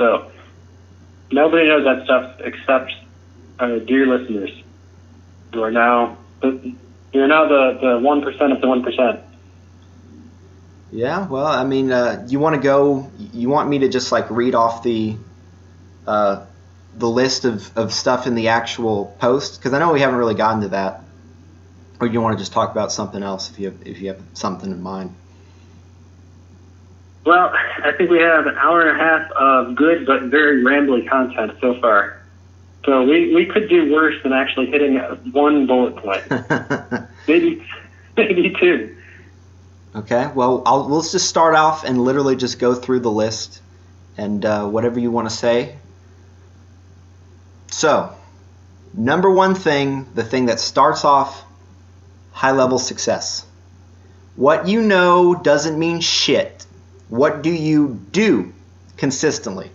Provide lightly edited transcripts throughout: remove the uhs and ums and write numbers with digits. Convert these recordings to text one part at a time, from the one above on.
So nobody knows that stuff except dear listeners, who are now you're now the 1% of the 1%. Yeah, well, I mean, you want me to just like read off the list of stuff in the actual post? Because I know we haven't really gotten to that. Or do you want to just talk about something else if you have something in mind? Well, I think we have an hour and a half of good but very rambly content so far. So we could do worse than actually hitting one bullet point. maybe two. Okay, well, let's just start off and literally just go through the list and whatever you want to say. So, number one thing, the thing that starts off high-level success. What you know doesn't mean shit. What do you do consistently?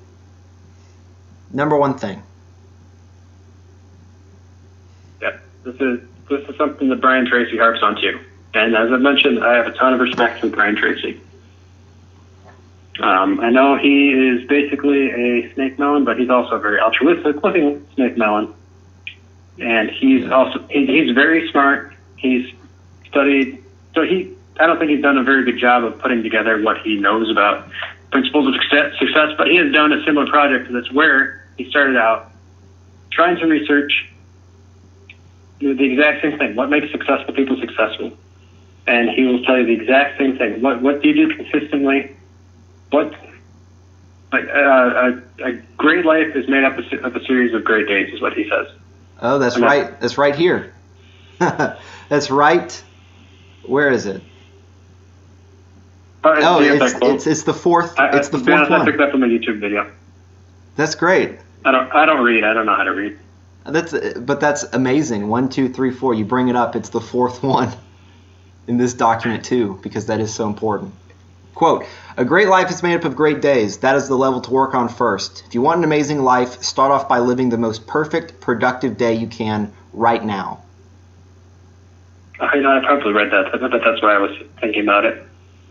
Number one thing. Yeah, this is something that Brian Tracy harps on too. And as I mentioned, I have a ton of respect for Brian Tracy. I know he is basically a snake melon, but he's also a very altruistic looking snake melon. And he's very smart. He's studied, so I don't think he's done a very good job of putting together what he knows about principles of success, but he has done a similar project that's where he started out trying to research the exact same thing. What makes successful people successful? And he will tell you the exact same thing. What do you do consistently? A great life is made up of a series of great days, is what he says. Oh, that's right. That's right here. That's right. Where is it? It's the fourth. It's the fourth one. I picked that from a YouTube video. That's great. I don't read. I don't know how to read. That's amazing. 1, 2, 3, 4. You bring it up. It's the fourth one in this document too, because that is so important. Quote, a great life is made up of great days. That is the level to work on first. If you want an amazing life, start off by living the most perfect, productive day you can right now. I probably read that. I bet that's why I was thinking about it.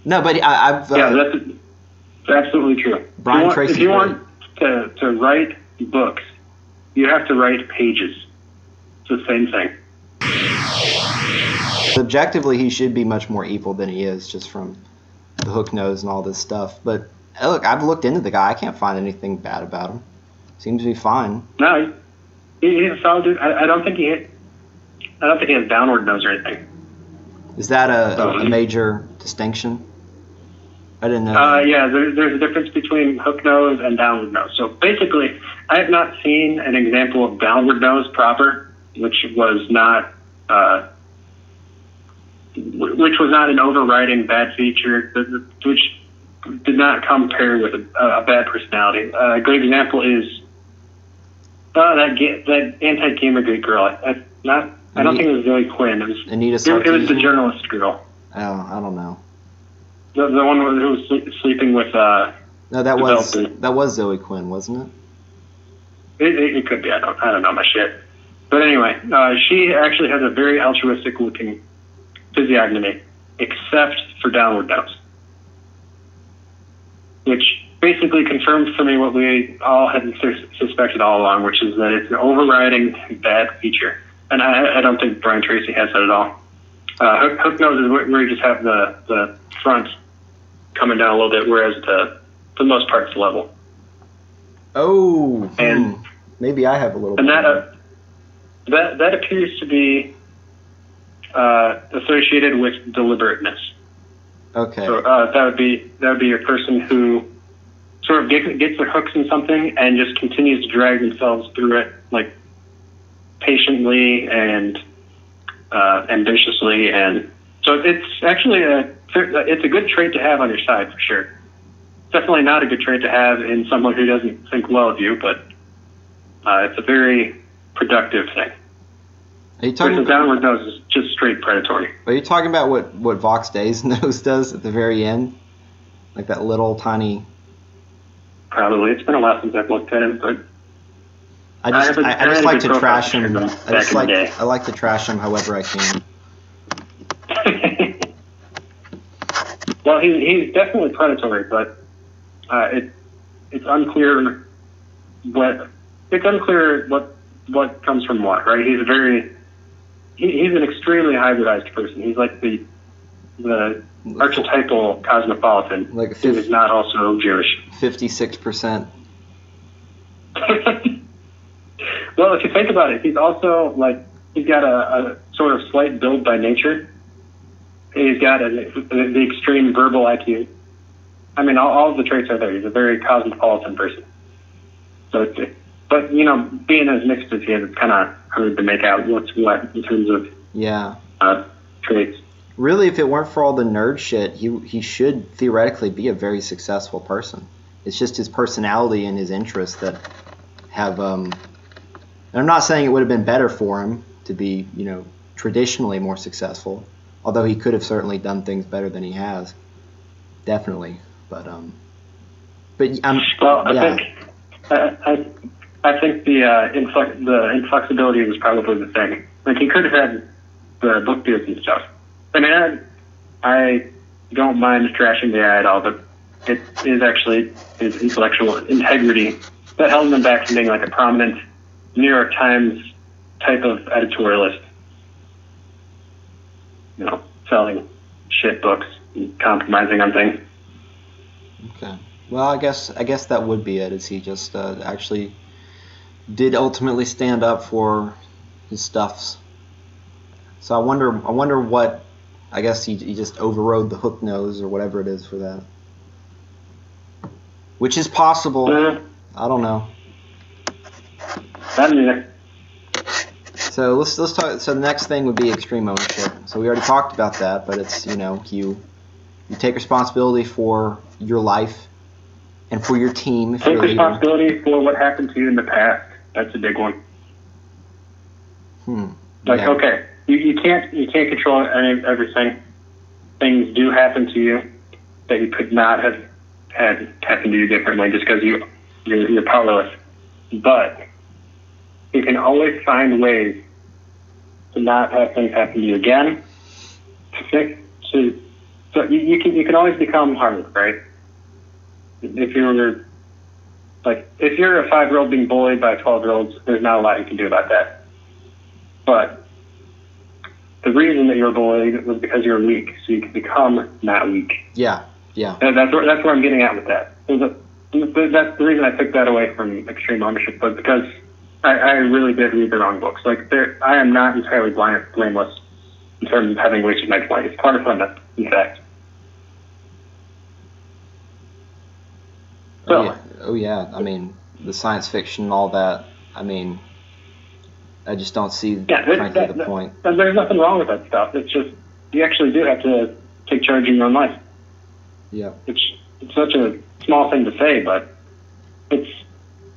No, but I've... that's absolutely true. Brian Tracy. If you want to write books, you have to write pages. It's the same thing. Objectively, he should be much more evil than he is, just from the hook nose and all this stuff. But look, I've looked into the guy. I can't find anything bad about him. Seems to be fine. No, he's a solid dude. I don't think he has downward nose or anything. Is that a major distinction? I didn't know. Yeah, there's a difference between hook nose and downward nose. So basically, I have not seen an example of downward nose proper, which was not an overriding bad feature, which did not come paired with a bad personality. A great example is that anti-Gamergate girl. I don't think it was Zoe Quinn. It was the journalist girl. Oh, I don't know. The one who was sleeping with. No, that was Zoe Quinn, wasn't it? It could be. I don't know my shit. But anyway, she actually has a very altruistic looking physiognomy, except for downward nose, which basically confirms for me what we all had suspected all along, which is that it's an overriding bad feature. And I don't think Brian Tracy has that at all. Hook nose is where you just have the front coming down a little bit, whereas for the most part it's level. Oh, and maybe I have a little. And that appears to be associated with deliberateness. Okay. So that would be a person who sort of gets their hooks in something and just continues to drag themselves through it, like patiently and ambitiously, and so it's actually it's a good trait to have on your side for sure. Definitely not a good trait to have in someone who doesn't think well of you, but it's a very productive thing. Are you talking about downward nose is just straight predatory? Are you talking about what Vox Day's nose does at the very end, like that little tiny? Probably. It's been a while since I've looked at him, but I just like to trash him. I like to trash him however I can. Well, he's definitely predatory, but it's unclear what it's unclear what comes from what, right? He's he's an extremely hybridized person. He's like the archetypal cosmopolitan, like who is not also Jewish. 56%. Well, if you think about it, he's also he's got a sort of slight build by nature. He's got the extreme verbal IQ. I mean, all of the traits are there. He's a very cosmopolitan person. So, but being as mixed as he is, it's kind of hard to make out what's what in terms of traits. Really, if it weren't for all the nerd shit, he should theoretically be a very successful person. It's just his personality and his interests that have. And I'm not saying it would have been better for him to be, traditionally more successful, although he could have certainly done things better than he has. Definitely, but well, yeah. I think the inflexibility was probably the thing. Like, he could have had the book deals and stuff. I mean, I don't mind trashing the guy at all, but it is actually his intellectual integrity that held him back from being like a prominent New York Times type of editorialist. Selling shit books and compromising on things. Okay. Well, I guess that would be it. Is he just actually did ultimately stand up for his stuffs? So I wonder what. I guess he just overrode the hook nose or whatever it is for that, which is possible. I don't know. Not either. So let's talk. So the next thing would be extreme ownership. So we already talked about that, but it's you take responsibility for your life and for your team. If take responsibility for what happened to you in the past. That's a big one. Okay, you can't control everything. Things do happen to you that you could not have had happen to you differently just because you're powerless. But you can always find ways to not have things happen to you again. So you can always become harder, right? If you're a 5-year-old being bullied by 12-year-olds, there's not a lot you can do about that. But the reason that you're bullied was because you're weak, so you can become not weak. Yeah. And that's where I'm getting at with that. That's the reason I took that away from extreme ownership, was because I really did read the wrong books. I am not entirely blameless in terms of having wasted my 20s. Far from it, in fact. Oh yeah. I mean, the science fiction and all that. I mean, I just don't see frankly the point. There's nothing wrong with that stuff. It's just you actually do have to take charge of your own life. Yeah. It's such a small thing to say, but it's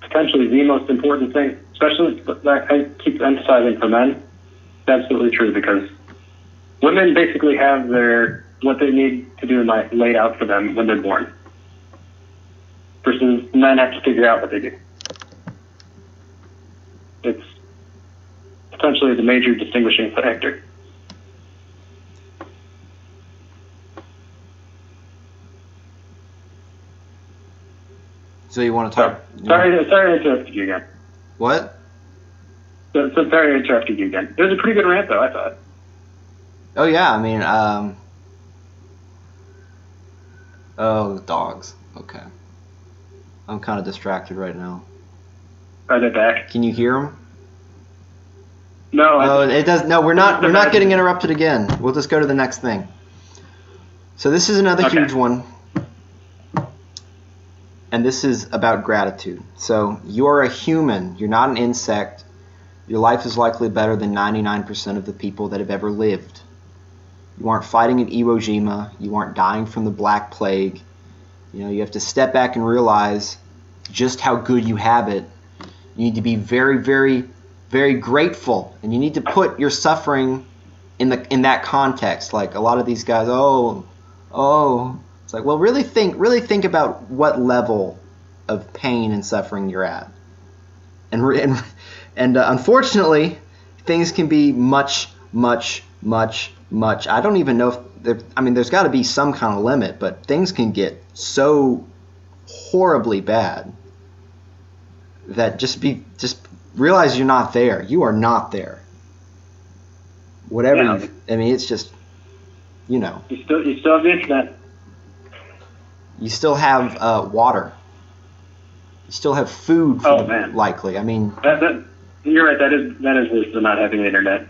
potentially the most important thing. Especially, I keep emphasizing for men. It's absolutely true, because women basically have what they need to do in life laid out for them when they're born. Versus men have to figure out what they do. It's potentially the major distinguishing factor. So you want to talk? Sorry to interrupt you again. What? So sorry to interrupt you again. It was a pretty good rant, though, I thought. Oh yeah, I mean, dogs. Okay. I'm kind of distracted right now. Are they back? Can you hear them? No. It does. No, we're not getting interrupted again. We'll just go to the next thing. So this is another huge one, and this is about gratitude. So you are a human. You're not an insect. Your life is likely better than 99% of the people that have ever lived. You aren't fighting at Iwo Jima. You aren't dying from the Black Plague. You have to step back and realize just how good you have it. You need to be very, very, very grateful, and you need to put your suffering in that context. Like a lot of these guys, it's like, well, really think about what level of pain and suffering you're at, and unfortunately, things can be much, much, much, much. I don't even know if there's got to be some kind of limit, but things can get so horribly bad that just realize you're not there. You are not there. Whatever. Yeah. I mean, it's just, you know. You still have the internet. You still have water. You still have food. Man. Likely. I mean. You're right. That is worse than not having the internet.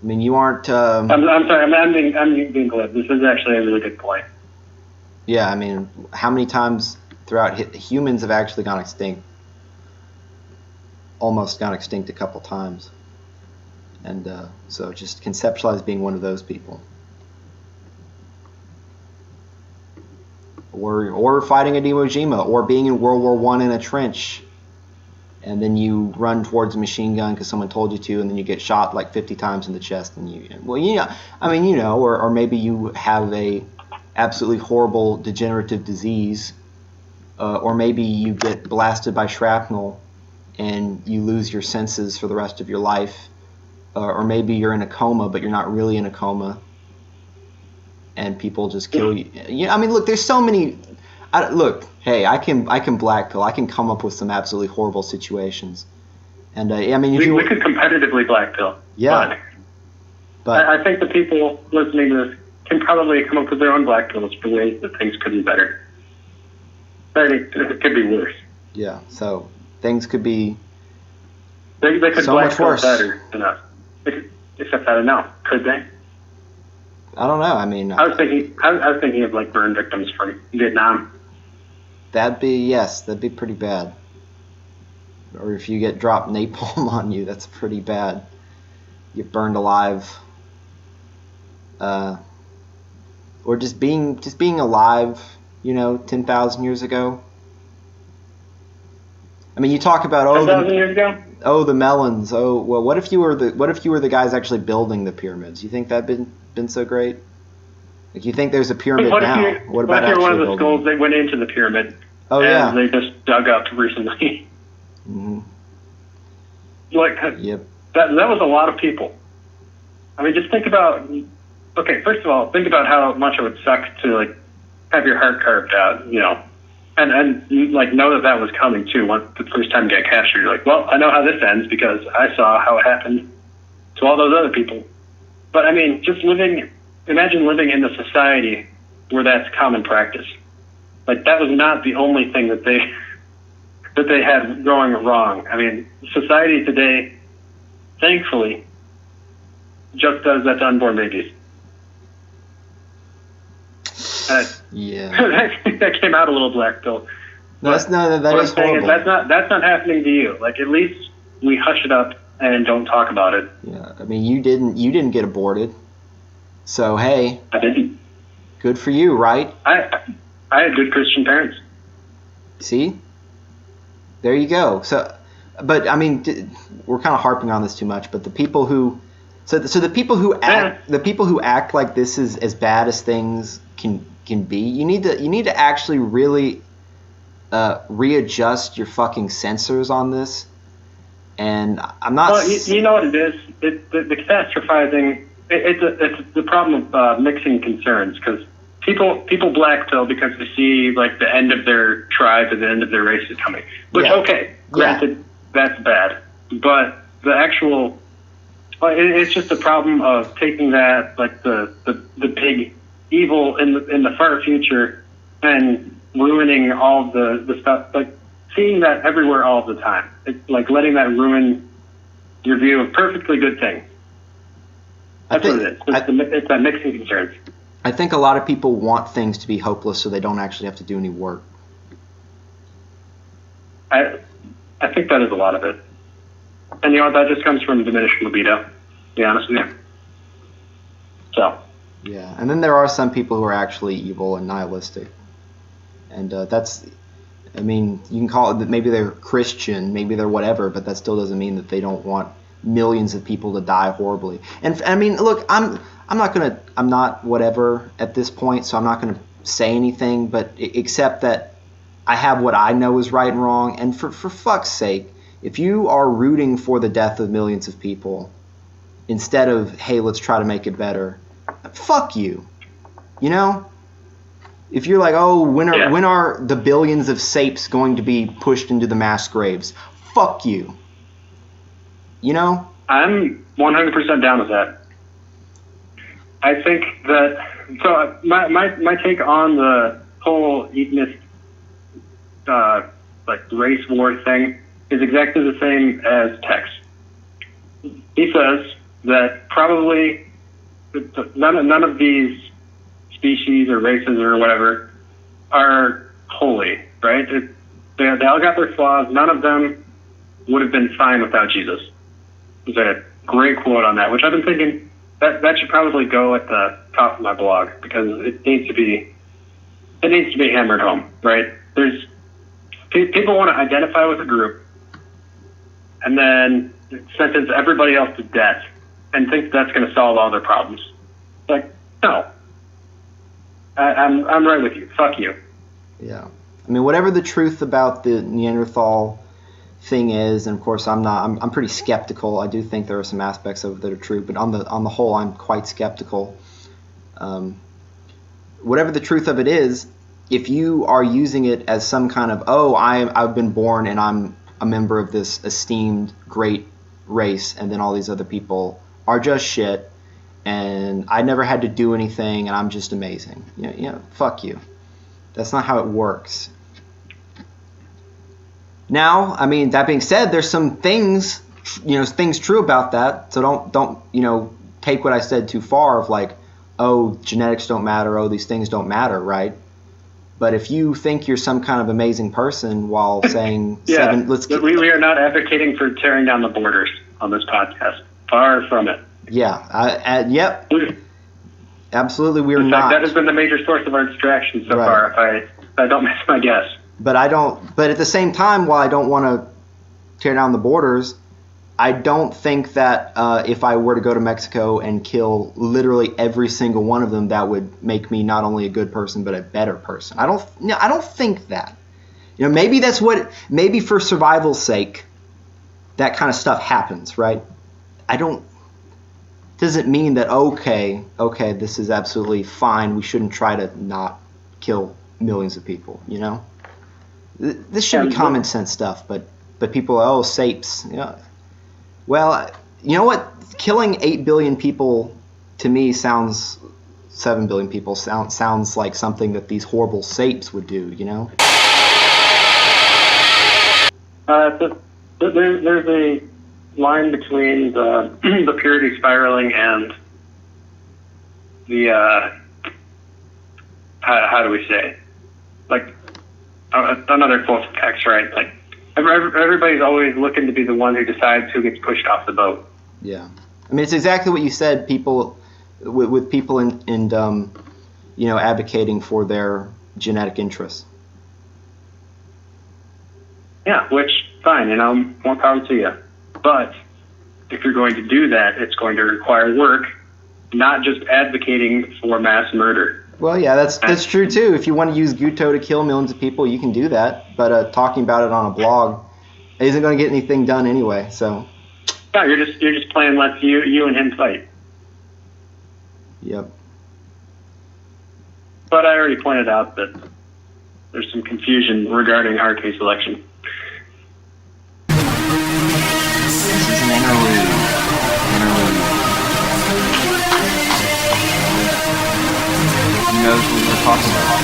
I mean, you aren't. I'm sorry. I'm being glib. This is actually a really good point. Yeah, I mean, how many times throughout humans have actually gone extinct? Almost gone extinct a couple times, and so just conceptualize being one of those people, or fighting at Iwo Jima, or being in World War I in a trench. And then you run towards a machine gun because someone told you to, and then you get shot like 50 times in the chest. And or maybe you have a absolutely horrible degenerative disease, or maybe you get blasted by shrapnel and you lose your senses for the rest of your life, or maybe you're in a coma but you're not really in a coma, and people just kill you. I mean, look, there's so many. Hey, I can black pill. I can come up with some absolutely horrible situations, and I mean, we could competitively black pill. Yeah, but I think the people listening to this can probably come up with their own black pills for ways that things could be better. I think it could be worse. Yeah, so things could be. They could so black much pill worse. better than us. Except I don't know. Could they? I don't know. I mean, I was thinking of like burn victims from Vietnam. That'd be pretty bad. Or if you get dropped napalm on you, that's pretty bad. You burned alive. Or just being alive, 10,000 years ago. I mean, you talk about 10,000 years ago. Oh, the melons. Oh, well, what if you were the guys actually building the pyramids? You think that'd been so great? Like, you think there's a pyramid now? What about if you're one of the building? skulls that went into the pyramid? Oh, yeah. They just dug up recently. Mm-hmm. Yep. That was a lot of people. I mean, just think about. Okay, first of all, think about how much it would suck to have your heart carved out, and you know that was coming too. Once the first time you get captured, you're like, well, I know how this ends because I saw how it happened to all those other people. But I mean, imagine living in a society where that's common practice. That was not the only thing that they had going wrong. I mean, society today, thankfully, just does that to unborn babies. Yeah. That came out a little black pill. That is horrible. That's not happening to you. At least we hush it up and don't talk about it. Yeah. I mean, you didn't get aborted. So hey. I didn't. Good for you, right? I had good Christian parents. See? There you go. So, but I mean, we're kind of harping on this too much. But the people who, the people who act like this is as bad as things can be. You need to actually really readjust your fucking sensors on this. And I'm not. Well, you know what it is. The catastrophizing. It's the problem of mixing concerns because. People black pill because they see the end of their tribe and the end of their race is coming. Which granted, that's bad. But the actual, it's just a problem of taking that the big evil in the far future and ruining all the stuff. Seeing that everywhere all the time. Letting that ruin your view of perfectly good things. That's what it is. It's that mixing concerns. I think a lot of people want things to be hopeless so they don't actually have to do any work. I think that is a lot of it. And that just comes from diminished libido, to be honest with you. So. Yeah, and then there are some people who are actually evil and nihilistic. And that's, I mean, you can call it that maybe they're Christian, maybe they're whatever, but that still doesn't mean that they don't want millions of people to die horribly. And I mean, look, I'm not whatever at this point, so I'm not going to say anything, but except that I have what I know is right and wrong. And for fuck's sake, if you are rooting for the death of millions of people instead of, hey, let's try to make it better, fuck you. If you're like, oh, when Yeah. are the billions of sapes going to be pushed into the mass graves? Fuck you. You know? I'm 100% down with that. I think that, so my take on the whole Eugenist, like race war thing is exactly the same as Tex. He says that probably none of these species or races or whatever are holy, right? They all got their flaws. None of them would have been fine without Jesus. There's a great quote on that, which I've been thinking that should probably go at the top of my blog because it needs to be hammered home, right? There's people want to identify with a group and then sentence everybody else to death and think that's going to solve all their problems. Like, no. I'm right with you. Fuck you. Yeah. I mean, whatever the truth about the Neanderthal thing is, and of course I'm pretty skeptical. I do think there are some aspects of it that are true, but on the whole, I'm quite skeptical. Whatever the truth of it is, if you are using it as some kind of, oh, I've been born and I'm a member of this esteemed great race, and then all these other people are just shit, and I never had to do anything, and I'm just amazing. You know, fuck you. That's not how it works. Now, I mean, that being said, there's some things, things true about that. So don't take what I said too far of like, oh, genetics don't matter, oh, these things don't matter, right? But if you think you're some kind of amazing person while saying yeah, we are not advocating for tearing down the borders on this podcast. Far from it. Yeah. Yep. Absolutely, we are in fact, not. That has been the major source of our distraction so far. If I don't miss my guess. But at the same time, while I don't want to tear down the borders, I don't think that if I were to go to Mexico and kill literally every single one of them, that would make me not only a good person but a better person. I don't think that. Maybe for survival's sake, that kind of stuff happens, right? Doesn't mean that okay, this is absolutely fine. We shouldn't try to not kill millions of people, you know? This should be common sense stuff, but people are, sapes. Well, you know what? Killing 8 billion people to me sounds 7 billion people sounds like something that these horrible sapes would do, you know? There's a line between the purity spiraling and the how do we say, like another quote from Tex, right? Like everybody's always looking to be the one who decides who gets pushed off the boat. Yeah, I mean it's exactly what you said. People with people in advocating for their genetic interests. Yeah, which fine, more power to you. But if you're going to do that, it's going to require work, not just advocating for mass murder. Well, yeah, that's true too. If you want to use Guto to kill millions of people, you can do that. But talking about it on a blog isn't going to get anything done anyway. So. Yeah, you're just playing let's you and him fight. Yep. But I already pointed out that there's some confusion regarding our case election. This is an interlude. Who knows what we're talking about?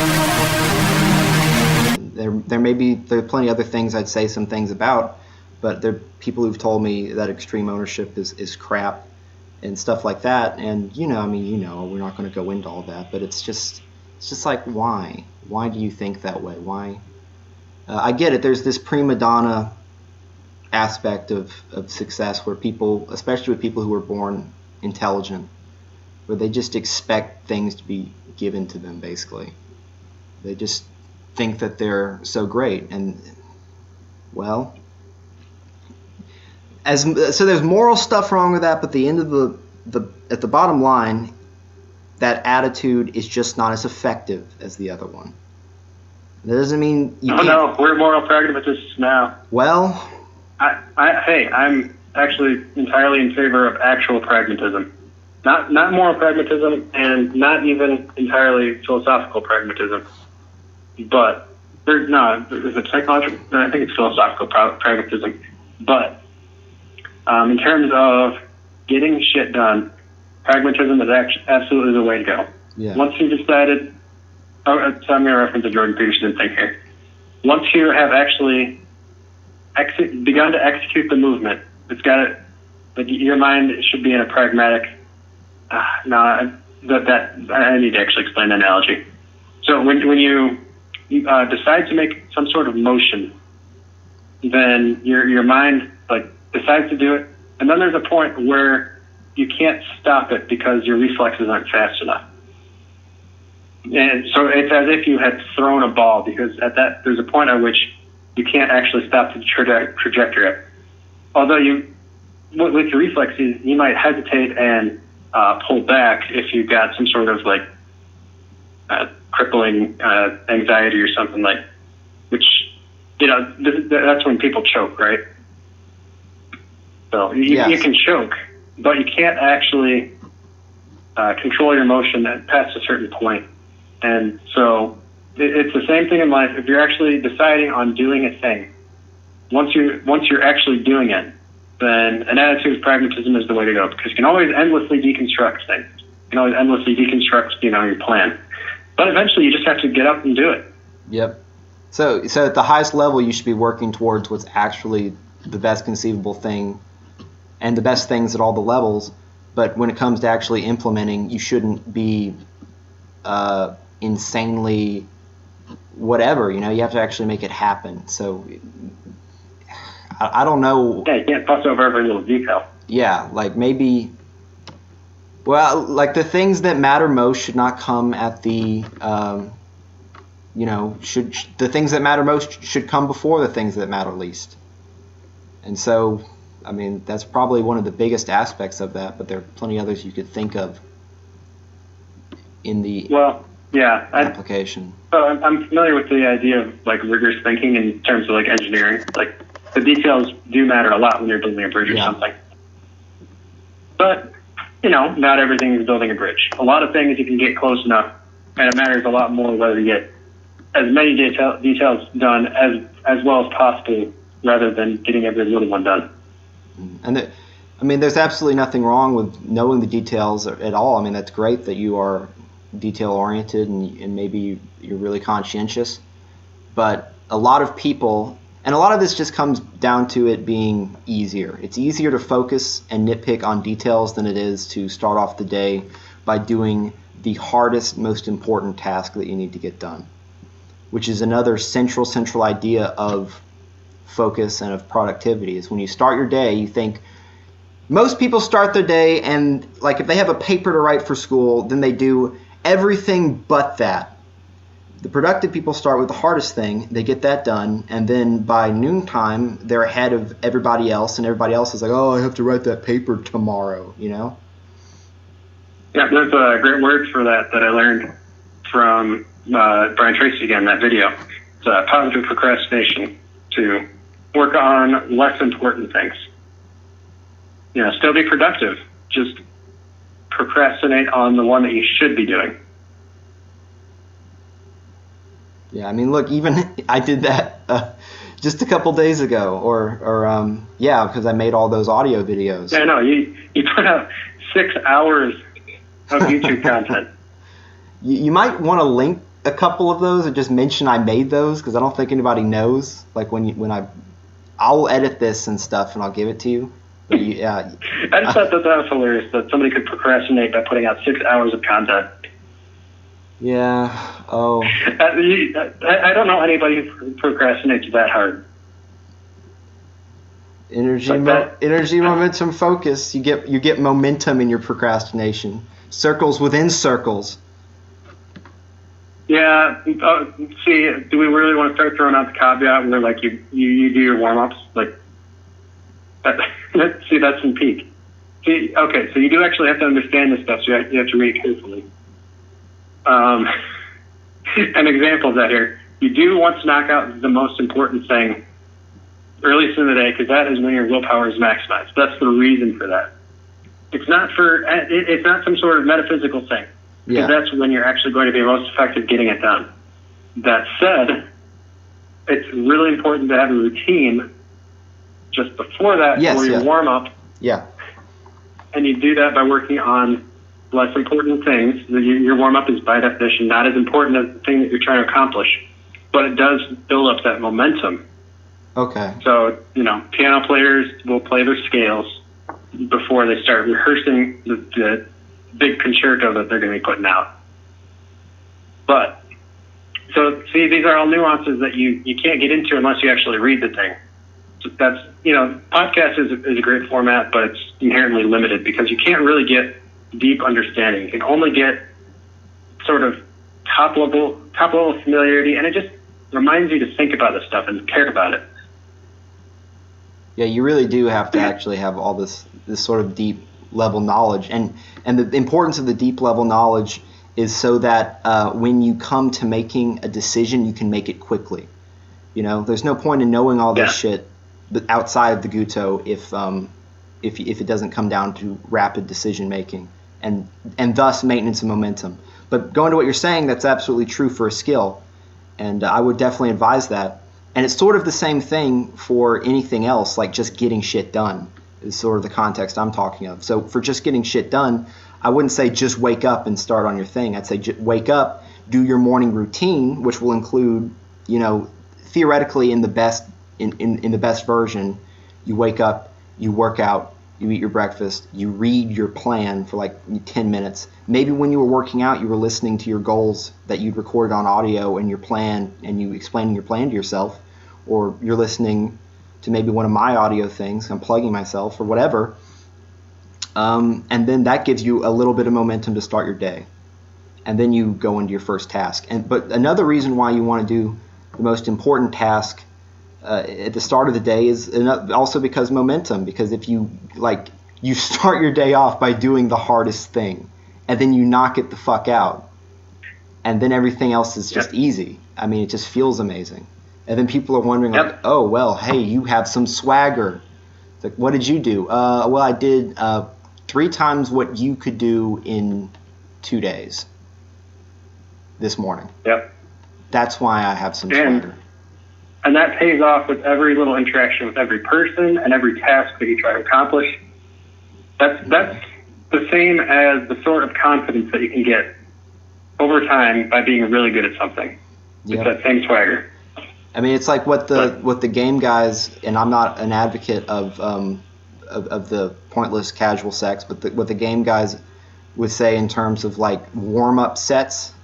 There are plenty other things I'd say some things about, but there are people who've told me that extreme ownership is crap and stuff like that. And we're not going to go into all that, but it's just like, why? Why do you think that way? Why? I get it. There's this prima donna aspect of success where people, especially with people who are born intelligent, where they just expect things to be given to them, basically. They just think that they're so great. And, well, so there's moral stuff wrong with that, but the end of at the bottom line, that attitude is just not as effective as the other one. That doesn't mean you can't. No, we're moral pragmatists now. Well, I'm actually entirely in favor of actual pragmatism. Not moral pragmatism, and not even entirely philosophical pragmatism. but there's a psychological, I think it's philosophical pragmatism, but in terms of getting shit done, pragmatism is absolutely the way to go. Yeah. Once you've decided, so I'm going to reference the Jordan Peterson thing here. Once you have actually begun to execute the movement, it's got to, like, your mind should be in a pragmatic. I need to actually explain the analogy. So when you decide to make some sort of motion, then your mind like decides to do it, and then there's a point where you can't stop it because your reflexes aren't fast enough. And so it's as if you had thrown a ball, because there's a point at which you can't actually stop the trajectory. Although with your reflexes, you might hesitate and pull back if you've got some sort of like crippling anxiety or something, like, which, that's when people choke, right? So you can choke, but you can't actually control your motion past a certain point. And so it's the same thing in life. If you're actually deciding on doing a thing, once you're actually doing it, then an attitude of pragmatism is the way to go, because you can always endlessly deconstruct things. You can always endlessly deconstruct, your plan. But eventually you just have to get up and do it. Yep. So at the highest level, you should be working towards what's actually the best conceivable thing and the best things at all the levels. But when it comes to actually implementing, you shouldn't be insanely whatever. You have to actually make it happen. So I don't know. Yeah, you can't fuss over every little detail. Yeah, like maybe. Well, like the things that matter most should not come at the. The things that matter most should come before the things that matter least. And so, I mean, that's probably one of the biggest aspects of that, but there are plenty others you could think of in the application. So I'm familiar with the idea of like rigorous thinking in terms of like engineering. Like the details do matter a lot when you're building a bridge or something. But, not everything is building a bridge. A lot of things you can get close enough, and it matters a lot more whether you get as many details done as well as possible, rather than getting every little one done. And there's absolutely nothing wrong with knowing the details at all. I mean, that's great that you are detail oriented and maybe you're really conscientious. But a lot of people, and a lot of this just comes down to it being easier. It's easier to focus and nitpick on details than it is to start off the day by doing the hardest, most important task that you need to get done, which is another central idea of focus and of productivity. Is when you start your day, you think, most people start their day and like if they have a paper to write for school, then they do everything but that. The productive people start with the hardest thing, they get that done, and then by noontime, they're ahead of everybody else, and everybody else is like, oh, I have to write that paper tomorrow, Yeah, there's a great word for that I learned from Brian Tracy again, that video. It's positive procrastination, to work on less important things. Still be productive, just procrastinate on the one that you should be doing. Yeah, I mean, look, even I did that just a couple days ago, because I made all those audio videos. Yeah, no, you put out 6 hours of YouTube content. You might want to link a couple of those or just mention I made those, because I don't think anybody knows. Like I'll edit this and stuff and I'll give it to you. But I just thought that was hilarious that somebody could procrastinate by putting out 6 hours of content. Yeah. Oh. I don't know anybody who procrastinates that hard. Energy, momentum, focus. You get momentum in your procrastination. Circles within circles. Yeah. See, do we really want to start throwing out the caveat where like you do your warm ups? Like, see, that's in peak. See, okay, so you do actually have to understand this stuff. So you have to read it carefully. An example of that here, you do want to knock out the most important thing earliest in the day, because that is when your willpower is maximized. That's the reason for that. It's not some sort of metaphysical thing, because that's when you're actually going to be most effective getting it done. That said, it's really important to have a routine just before that, Yes, where you yeah. warm up, Yeah. and you do that by working on less important things. Your warm up is by definition not as important as the thing that you're trying to accomplish, but it does build up that momentum. Okay. So, piano players will play their scales before they start rehearsing the big concerto that they're going to be putting out. But, so, see, these are all nuances that you can't get into unless you actually read the thing. So that's, podcast is a great format, but it's inherently limited because you can't really get deep understanding. You can only get sort of top level familiarity, and it just reminds you to think about this stuff and care about it. Yeah, you really do have to actually have all this sort of deep level knowledge, and the importance of the deep level knowledge is so that when you come to making a decision, you can make it quickly. There's no point in knowing all this shit outside of the Guto if it doesn't come down to rapid decision making and thus maintenance of momentum. But going to what you're saying, that's absolutely true for a skill, and I would definitely advise that. And it's sort of the same thing for anything else, like just getting shit done is sort of the context I'm talking of. So for just getting shit done, I wouldn't say just wake up and start on your thing. I'd say wake up, do your morning routine, which will include, theoretically in the best in the best version, you wake up, you work out, you eat your breakfast, you read your plan for like 10 minutes. Maybe when you were working out, you were listening to your goals that you'd recorded on audio and your plan, and you explaining your plan to yourself, or you're listening to maybe one of my audio things, I'm plugging myself or whatever, and then that gives you a little bit of momentum to start your day. And then you go into your first task. But another reason why you want to do the most important task at the start of the day is also because momentum. Because if you start your day off by doing the hardest thing, and then you knock it the fuck out, and then everything else is just easy. I mean, it just feels amazing. And then people are wondering, like, oh, well, hey, you have some swagger. It's like, what did you do? Well, I did 3 times what you could do in 2 days this morning. Yep. That's why I have some swagger. And that pays off with every little interaction with every person and every task that you try to accomplish. That's the same as the sort of confidence that you can get over time by being really good at something. It's that same swagger. I mean, it's like what the game guys, and I'm not an advocate of the pointless casual sex, but what the game guys would say in terms of like warm-up sets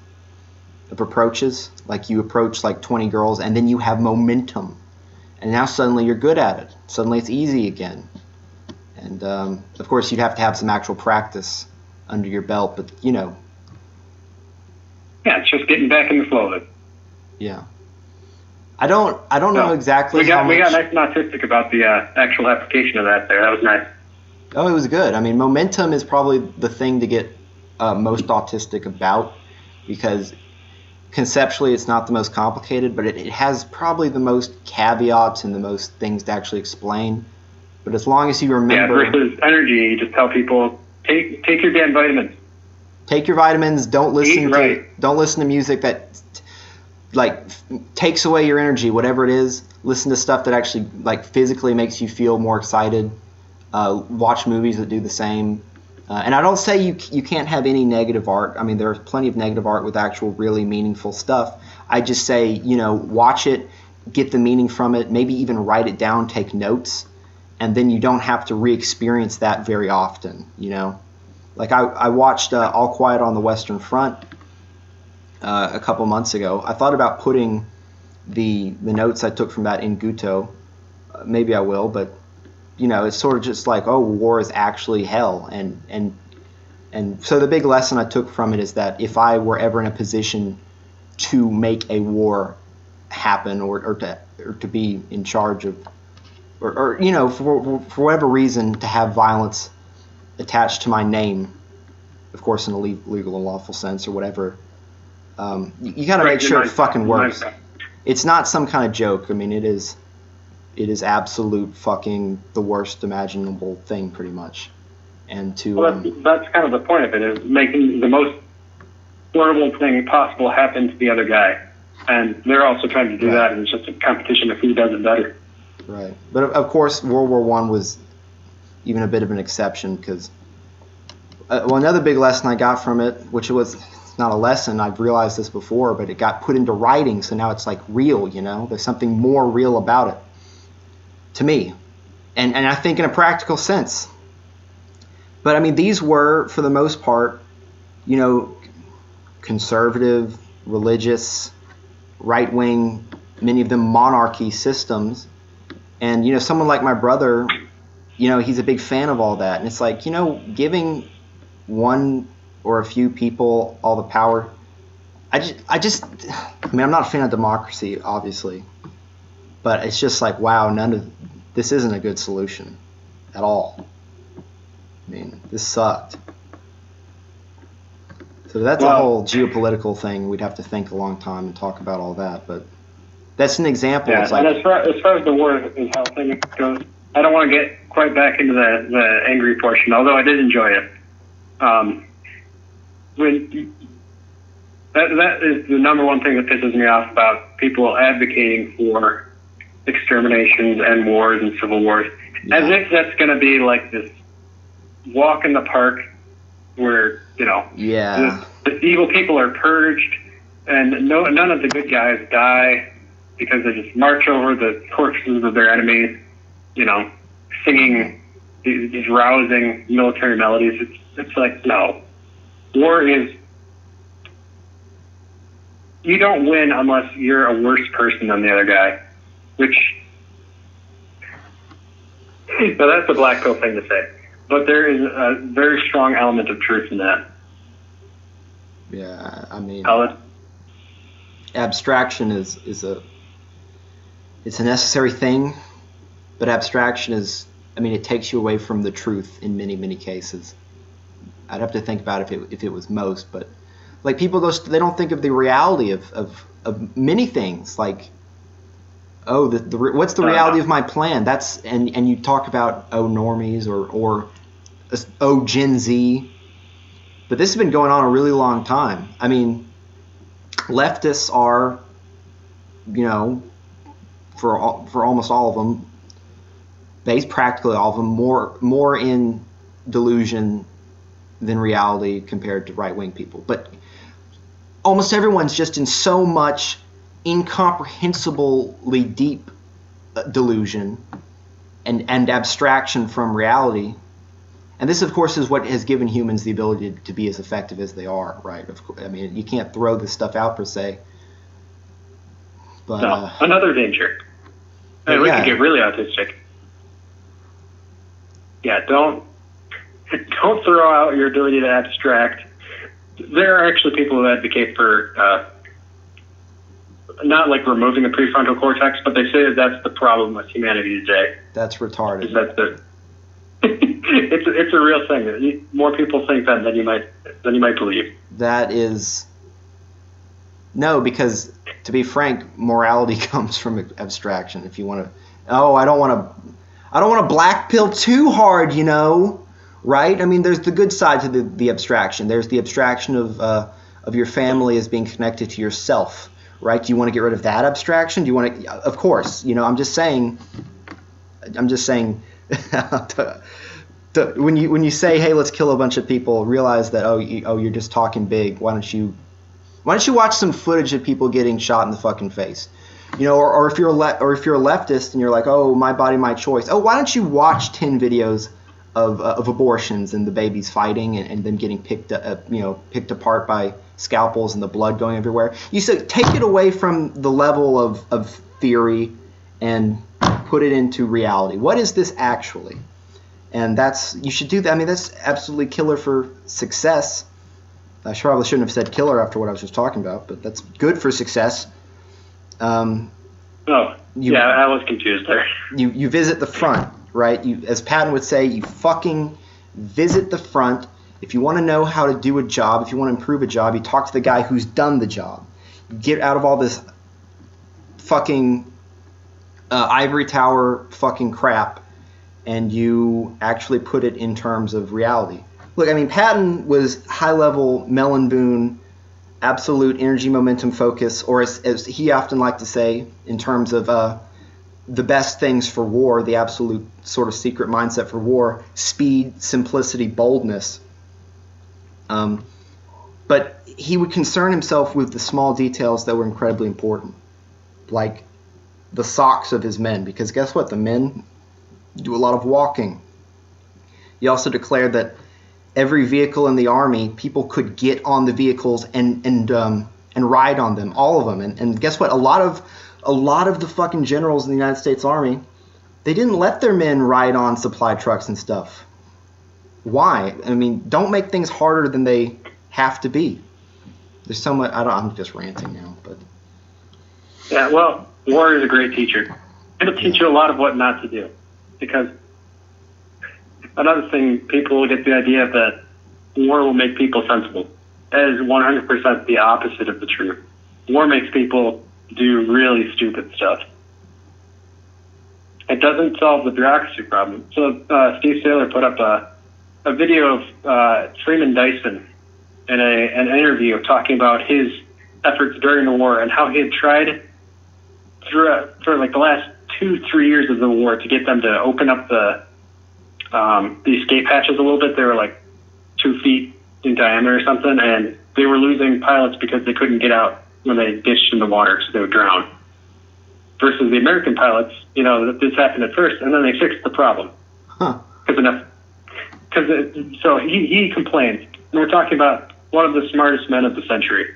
of approaches. Like you approach like 20 girls, and then you have momentum, and now suddenly you're good at it. Suddenly it's easy again. And of course you'd have to have some actual practice under your belt, but Yeah, it's just getting back in the flow of it. Yeah. I don't know exactly. We got nice and autistic about the actual application of that there. That was nice. Oh, it was good. I mean, momentum is probably the thing to get most autistic about, because conceptually it's not the most complicated, but it has probably the most caveats and the most things to actually explain. But as long as you remember... Yeah, versus energy, you just tell people, take your damn vitamins. Take your vitamins. Don't listen to music that takes away your energy, whatever it is. Listen to stuff that actually physically makes you feel more excited. Watch movies that do the same. And I don't say you can't have any negative art. I mean, there's plenty of negative art with actual really meaningful stuff. I just say, watch it, get the meaning from it, maybe even write it down, take notes, and then you don't have to re-experience that very often, Like I watched All Quiet on the Western Front a couple months ago. I thought about putting the notes I took from that in Guto. Maybe I will, but it's sort of just like, oh, war is actually hell, and so the big lesson I took from it is that if I were ever in a position to make a war happen, or to be in charge of, or for whatever reason to have violence attached to my name, of course in a legal and lawful sense or whatever, you got to make sure it fucking works. It's not some kind of joke. I mean, it is absolute fucking the worst imaginable thing, pretty much. And that's kind of the point of it, is making the most horrible thing possible happen to the other guy. And they're also trying to do that, and it's just a competition of who does it better. Right. But, of course, World War I was even a bit of an exception because, another big lesson I got from it, which was not a lesson, I've realized this before, but it got put into writing, so now it's like real, you know? There's something more real about it, to me. And I think in a practical sense. But, I mean, these were, for the most part, you know, conservative, religious, right-wing, many of them monarchy systems. And, you know, someone like my brother, you know, he's a big fan of all that. And it's like, you know, giving one or a few people all the power, I mean, I'm not a fan of democracy, obviously. But it's just like, wow, this isn't a good solution at all. I mean, this sucked. So that's a whole geopolitical thing. We'd have to think a long time and talk about all that. But that's an example. Yeah, it's like, and as far as the war and how things goes, I don't want to get quite back into the angry portion, although I did enjoy it. That is the number one thing that pisses me off about people advocating for exterminations and wars and civil wars, as if that's going to be like this walk in the park where, you know, the evil people are purged and none of the good guys die because they just march over the corpses of their enemies, you know, singing these rousing military melodies. It's like, no. War is... You don't win unless you're a worse person than the other guy, which... So that's a black pill thing to say. But there is a very strong element of truth in that. Yeah, I mean... Alan? Abstraction is it's a necessary thing, but abstraction is, I mean, it takes you away from the truth in many, many cases. I'd have to think about if it was most, but like people they don't think of the reality of many things. Like, oh, what's the reality of my plan? That's and you talk about normies or Gen Z, but this has been going on a really long time. I mean, leftists are, you know, for almost all of them, practically all of them, more in delusion than reality compared to right-wing people. But almost everyone's just in so much incomprehensibly deep delusion and abstraction from reality. And this, of course, is what has given humans the ability to be as effective as they are, right? I mean, you can't throw this stuff out per se. But, no, another danger. Hey, we could get really autistic. Yeah, don't throw out your ability to abstract. There are actually people who advocate for not like removing the prefrontal cortex, but they say that that's the problem with humanity today. That's retarded. It's a real thing. More people think that than you might believe. That is no, because to be frank, morality comes from abstraction. If you want to, I don't want to black pill too hard, you know, right? I mean, there's the good side to the abstraction. There's the abstraction of your family as being connected to yourself, right? Do you want to get rid of that abstraction? Do you want to? Of course, you know. I'm just saying. When you say, hey, let's kill a bunch of people, realize that you're just talking big. Why don't you watch some footage of people getting shot in the fucking face, you know? Or if you're a leftist and you're like, oh, my body, my choice. Oh, why don't you watch 10 videos of abortions and the babies fighting and them getting picked apart by scalpels and the blood going everywhere? You say take it away from the level of theory and put it into reality. What is this actually? And you should do that. I mean, that's absolutely killer for success. I probably shouldn't have said killer after what I was just talking about, but that's good for success. I was confused there. You visit the front, right? As Patton would say, you fucking visit the front. If you want to know how to do a job, if you want to improve a job, you talk to the guy who's done the job. You get out of all this fucking ivory tower fucking crap, and you actually put it in terms of reality. Look, I mean, Patton was high-level Mellon Boone, absolute energy, momentum, focus, or as he often liked to say, in terms of the best things for war, the absolute sort of secret mindset for war: speed, simplicity, boldness. But he would concern himself with the small details that were incredibly important, like the socks of his men, because guess what? The men do a lot of walking. He also declared that every vehicle in the army, people could get on the vehicles and ride on them, all of them. And guess what? A lot of the fucking generals in the United States Army, they didn't let their men ride on supply trucks and stuff. Why? I mean, don't make things harder than they have to be. There's so much. I'm just ranting now, but yeah. Well, war is a great teacher. It'll teach you a lot of what not to do, because another thing, people get the idea that war will make people sensible. That is 100% the opposite of the truth. War makes people do really stupid stuff. It doesn't solve the bureaucracy problem. So Steve Saylor put up a video of Freeman Dyson in an interview talking about his efforts during the war and how he had tried for like the last 2-3 years of the war to get them to open up the escape hatches a little bit. They were like 2 feet in diameter or something, and they were losing pilots because they couldn't get out when they ditched in the water, so they would drown. Versus the American pilots, this happened at first, and then they fixed the problem. huh? So he complains, and we're talking about one of the smartest men of the century,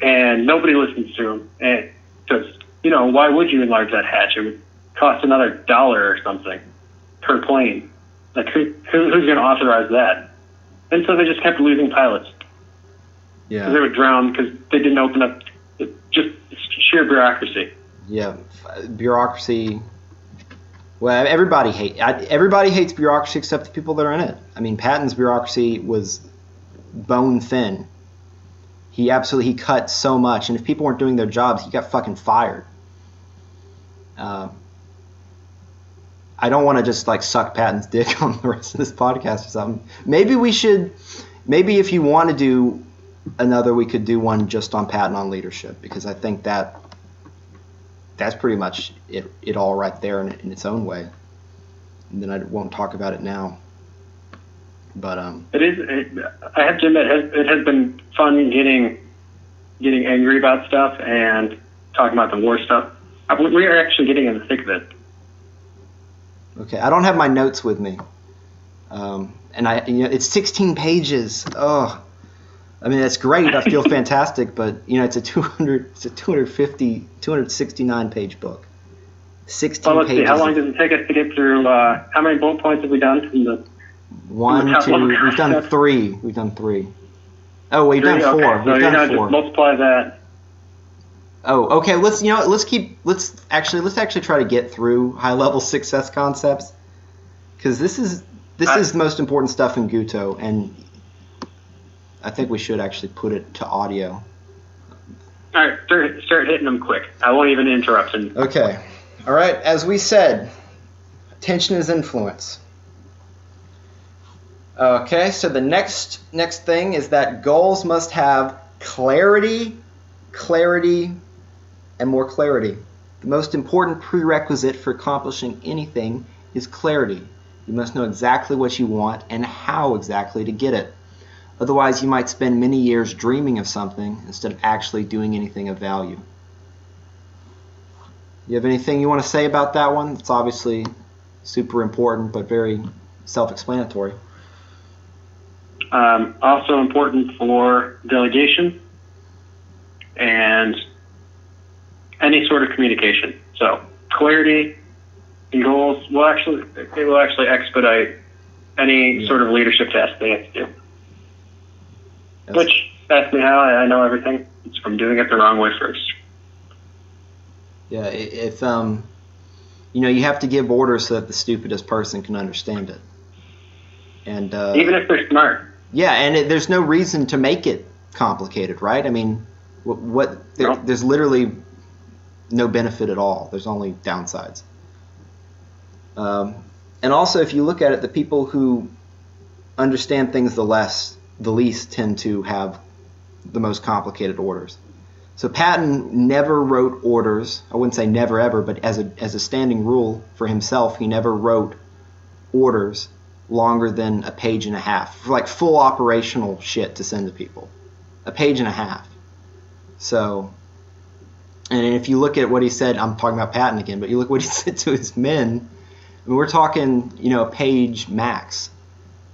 and nobody listens to him. And because why would you enlarge that hatch? It would cost another $1 or something per plane. Like who's going to authorize that? And so they just kept losing pilots. Yeah. They would drown because they didn't open up. Just sheer bureaucracy. Yeah, bureaucracy. Well, everybody hates bureaucracy except the people that are in it. I mean, Patton's bureaucracy was bone thin. He cut so much, and if people weren't doing their jobs, he got fucking fired. I don't want to just like suck Patton's dick on the rest of this podcast or something. Maybe we should. Maybe if you want to do another, we could do one just on Patton on leadership, because I think that's pretty much it all right there in its own way. And then I won't talk about it now. But I have to admit, it has been fun getting angry about stuff and talking about the war stuff. We are actually getting in the thick of it. Okay, I don't have my notes with me, and it's 16 pages. Oh, I mean that's great. I feel fantastic, but it's a 269 page book. 16 well, let's pages. See, how long does it take us to get through? How many bullet points have we done? We've done 3. We've done 3. Oh, we've done 4. Okay. We've done 4. Just multiply that. Oh, okay. Let's actually try to get through high level success concepts, because this is the most important stuff in Guto, and I think we should actually put it to audio. All right, start hitting them quick. I won't even interrupt. Okay. All right. As we said, attention is influence. Okay. So the next thing is that goals must have clarity, and more clarity. The most important prerequisite for accomplishing anything is clarity. You must know exactly what you want and how exactly to get it. Otherwise, you might spend many years dreaming of something instead of actually doing anything of value. You have anything you want to say about that one? It's obviously super important, but very self-explanatory. Also important for delegation and any sort of communication. So clarity and goals will actually expedite any sort of leadership task they have to do. Which, ask me how, I know everything. It's from doing it the wrong way first. Yeah, if you have to give orders so that the stupidest person can understand it, and even if they're smart. Yeah, and there's no reason to make it complicated, right? I mean, there's literally no benefit at all. There's only downsides. And also, if you look at it, the people who understand things the least tend to have the most complicated orders. So Patton never wrote orders. I wouldn't say never ever, but as a standing rule for himself, he never wrote orders longer than a page and a half for like full operational shit to send to people. A page and a half. So, and if you look at what he said, I'm talking about Patton again, but you look what he said to his men. I mean, we're talking, a page max.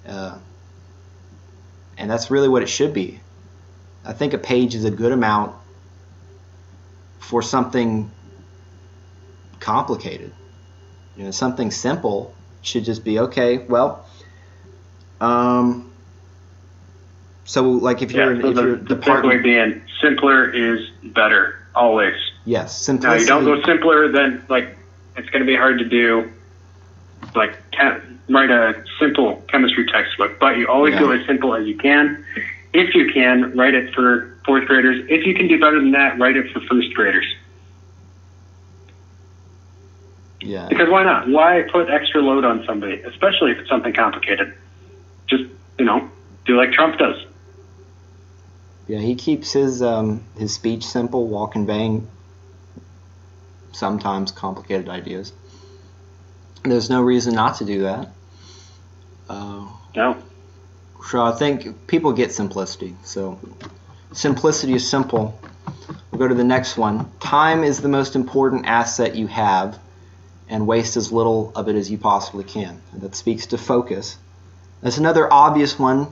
And that's really what it should be. I think a page is a good amount for something complicated. Something simple should just be, okay, well, so like if you're the takeaway being simpler is better always. Yes, simplicity. Now you don't go simpler, then like it's going to be hard to do like write a simple chemistry textbook, but you always go as simple as you can. If you can, write it for fourth graders. If you can do better than that, write it for first graders. Yeah. Because why not? Why put extra load on somebody, especially if it's something complicated? Just, do like Trump does. Yeah, he keeps his speech simple while conveying sometimes complicated ideas. There's no reason not to do that. No. So I think people get simplicity. So simplicity is simple. We'll go to the next one. Time is the most important asset you have, and waste as little of it as you possibly can. And that speaks to focus. That's another obvious one,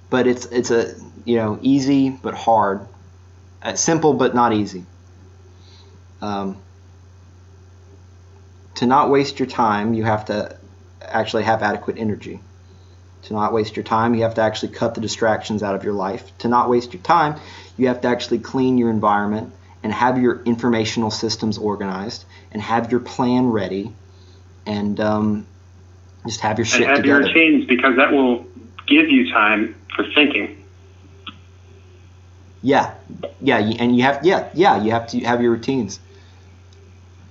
but it's a easy but hard, simple but not easy. To not waste your time, you have to actually have adequate energy. To not waste your time, you have to actually cut the distractions out of your life. To not waste your time, you have to actually clean your environment and have your informational systems organized and have your plan ready and just have your shit together. And have your routines, because that will give you time for thinking. Yeah, and you have to have your routines.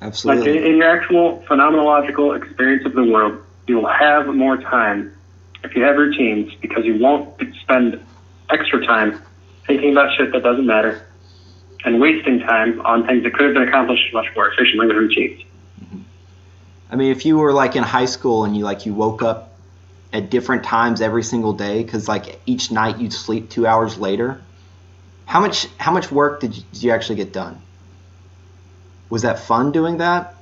Absolutely. Like in your actual phenomenological experience of the world, you will have more time if you have routines, because you won't spend extra time thinking about shit that doesn't matter and wasting time on things that could have been accomplished much more efficiently with routines. I mean, if you were like in high school and you woke up at different times every single day, because like each night you'd sleep 2 hours later, how much work did you actually get done? Was that fun doing that?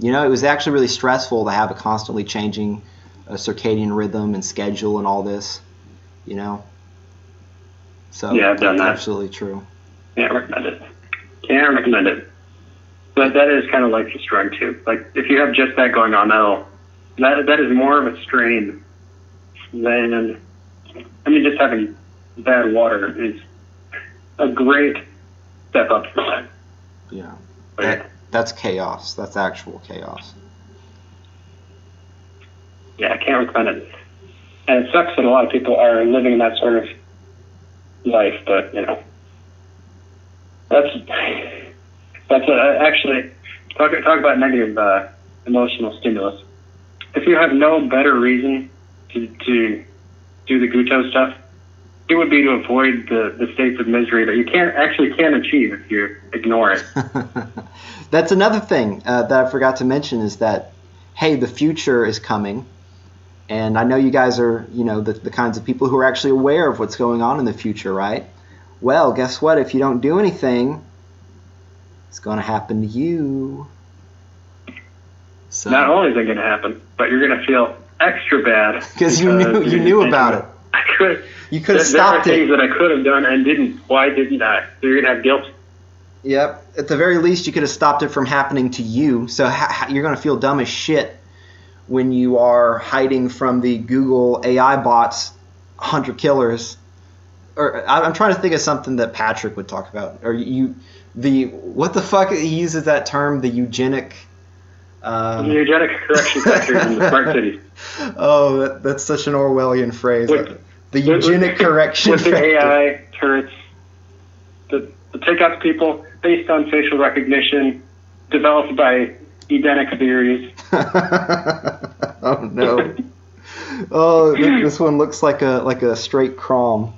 It was actually really stressful to have a constantly changing circadian rhythm and schedule and all this, So yeah, I've done that. Absolutely true. Can't recommend it. But that is kind of like destroying too. Like if you have just that going on, that is more of a strain than just having bad water is a great step up from that. Yeah. That's chaos. That's actual chaos. Yeah, I can't recommend it. And it sucks that a lot of people are living in that sort of life, but that's actually talk about negative emotional stimulus. If you have no better reason to do the Guto stuff, it would be to avoid the states of misery that you can't achieve if you ignore it. That's another thing that I forgot to mention is that, hey, the future is coming. And I know you guys are, the kinds of people who are actually aware of what's going on in the future, right? Well, guess what? If you don't do anything, it's going to happen to you. So, not only is it going to happen, but you're going to feel extra bad because you knew about it. You could have stopped it. There are things that I could have done and didn't. Why didn't I? So you're going to have guilt. Yep. At the very least, you could have stopped it from happening to you. So you're going to feel dumb as shit when you are hiding from the Google AI bots, hunter killers. Or I'm trying to think of something that Patrick would talk about. Or what the fuck, he uses that term, the eugenic. The eugenic correction factor in the smart cities. Oh, that's such an Orwellian phrase. The eugenic correction with the factor. AI turrets that take out people based on facial recognition, developed by Eugenic theories. Oh no! Oh, this one looks like a straight crom.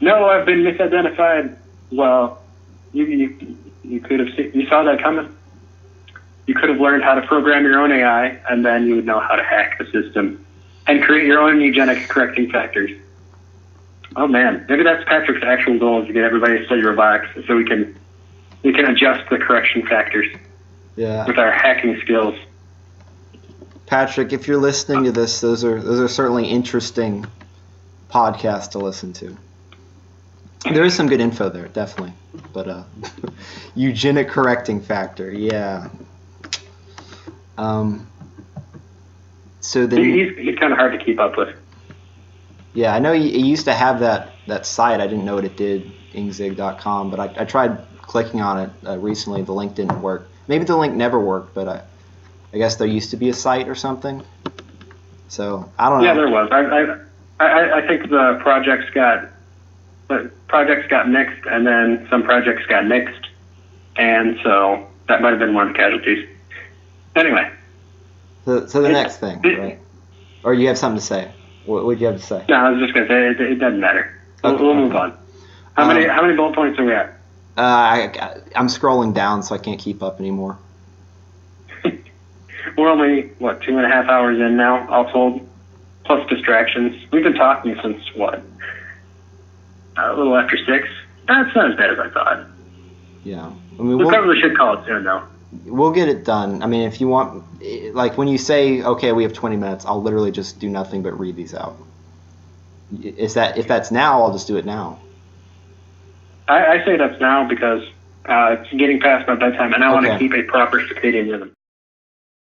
no, I've been misidentified. Well, you could have you saw that coming. You could have learned how to program your own AI, and then you would know how to hack the system and create your own eugenic correcting factors. Oh man, maybe that's Patrick's actual goal, is to get everybody to study robotics so we can adjust the correction factors with our hacking skills. Patrick, if you're listening to this, those are certainly interesting podcasts to listen to. There is some good info there, definitely. But eugenic correcting factor, yeah. So then he's kind of hard to keep up with. Yeah, I know he used to have that site. I didn't know what it did, ingzig.com, but I tried clicking on it recently. The link didn't work. Maybe the link never worked, but I guess there used to be a site or something. So I don't know. Yeah, there was. I think the projects got mixed, and then some projects got mixed, and so that might have been one of the casualties. Anyway. So the next thing, right? Or you have something to say? What would you have to say? No, I was just going to say it doesn't matter. We'll move on. How many bullet points are we at? I'm scrolling down, so I can't keep up anymore. We're only 2.5 hours in now, all told, plus distractions. We've been talking since a little after 6. That's not as bad as I thought. Yeah, I mean, we probably should call it soon, though. We'll get it done. I mean, if you want, like when you say, okay, we have 20 minutes, I'll literally just do nothing but read these out. If that's now, I'll just do it now. I say that's now because it's getting past my bedtime, and I want to keep a proper circadian rhythm.